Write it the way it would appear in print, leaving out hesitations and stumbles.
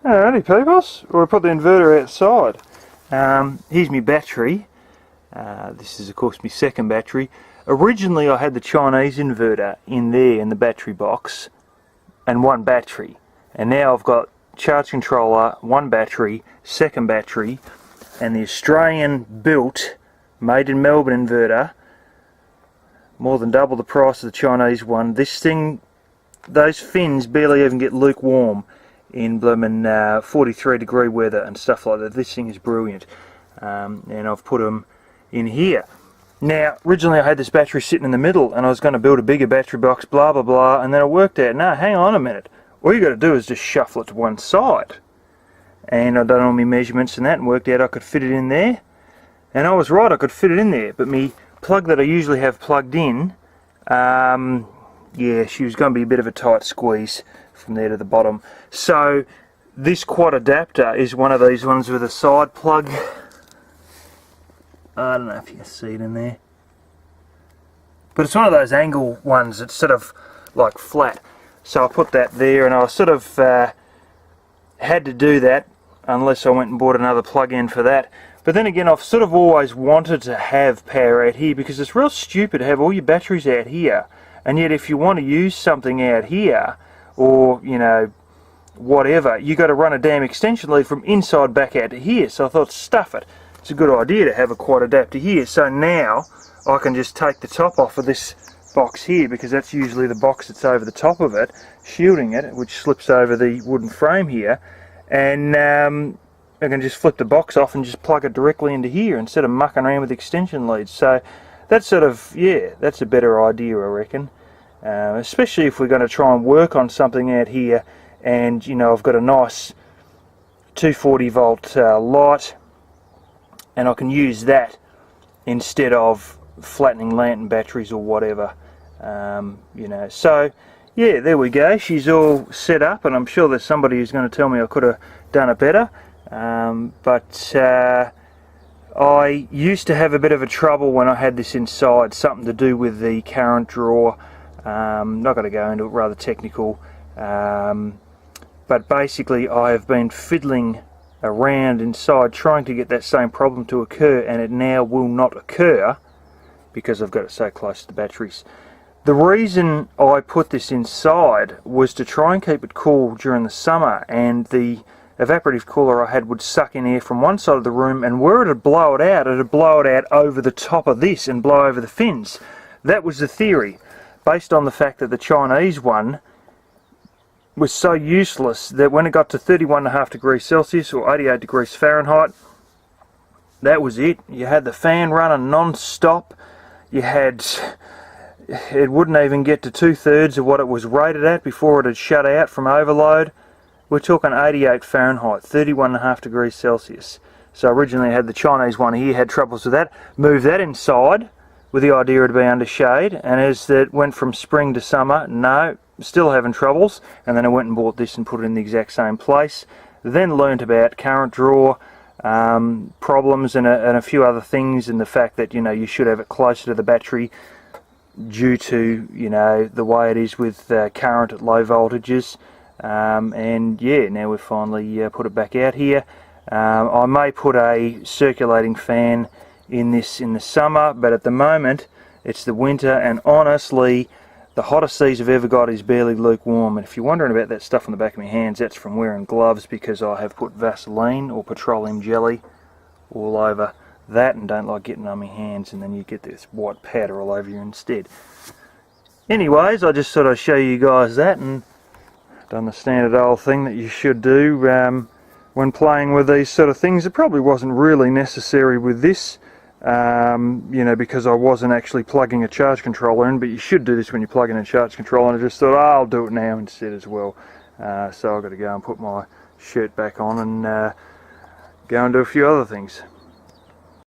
Alrighty peoples, we'll put the inverter outside. Here's my battery. This is of course my second battery. Originally I had the Chinese inverter in there in the battery box and one battery, and now I've got charge controller, one battery, second battery, and the Australian built, made in Melbourne inverter, more than double the price of the Chinese one. This thing, those fins barely even get lukewarm in blooming 43 degree weather and stuff like that. This thing is brilliant, and I've put them in here. Now originally I had this battery sitting in the middle and I was going to build a bigger battery box, blah blah blah, and then I worked out, no, hang on a minute, all you got to do is just shuffle it to one side. And I've done all my measurements and that and worked out I could fit it in there, and I was right, I could fit it in there. But me plug that I usually have plugged in, yeah, she was going to be a bit of a tight squeeze from there to the bottom. So this quad adapter is one of these ones with a side plug. I don't know if you can see it in there, but it's one of those angle ones that's sort of like flat. So I put that there, and I sort of had to do that unless I went and bought another plug-in for that. But then again, I've sort of always wanted to have power out here, because it's real stupid to have all your batteries out here, and yet if you want to use something out here, or you know, whatever, you got to run a damn extension lead from inside back out to here. So I thought, stuff it, it's a good idea to have a quad adapter here. So now I can just take the top off of this box here, because that's usually the box that's over the top of it, shielding it, which slips over the wooden frame here, and I can just flip the box off and just plug it directly into here instead of mucking around with extension leads. So that's sort of, yeah, that's a better idea, I reckon, especially if we're going to try and work on something out here. And you know, I've got a nice 240 volt light, and I can use that instead of flattening lantern batteries or whatever, you know. So yeah, there we go, she's all set up, and I'm sure there's somebody who's going to tell me I could have done it better, but I used to have a bit of a trouble when I had this inside, something to do with the current draw. Not going to go into it, rather technical, but basically I have been fiddling around inside trying to get that same problem to occur, and it now will not occur because I've got it so close to the batteries. The reason I put this inside was to try and keep it cool during the summer, and the evaporative cooler I had would suck in air from one side of the room, and where it would blow it would blow it out over the top of this and blow over the fins. That was the theory, based on the fact that the Chinese one was so useless that when it got to 31.5 degrees Celsius or 88 degrees Fahrenheit, that was it. You had the fan running non-stop. You had, it wouldn't even get to 2/3 of what it was rated at before it had shut out from overload. We're talking 88 Fahrenheit, 31.5 degrees Celsius. So originally I had the Chinese one here, had troubles with that. Moved that inside with the idea it'd be under shade, and as it went from spring to summer, no, still having troubles. And then I went and bought this and put it in the exact same place. Then learnt about current draw problems and a few other things, and the fact that, you know, you should have it closer to the battery due to, you know, the way it is with current at low voltages. And yeah, now we've finally put it back out here. I may put a circulating fan in this in the summer, but at the moment it's the winter, and honestly the hottest these have ever got is barely lukewarm. And if you're wondering about that stuff on the back of my hands, that's from wearing gloves, because I have put Vaseline or petroleum jelly all over that and don't like getting on my hands, and then you get this white powder all over you instead. Anyways, I just thought I'd show you guys that, and done the standard old thing that you should do when playing with these sort of things. It probably wasn't really necessary with this, you know, because I wasn't actually plugging a charge controller in, but you should do this when you plug in a charge controller, and I just thought, oh, I'll do it now instead as well. So I've got to go and put my shirt back on and go and do a few other things.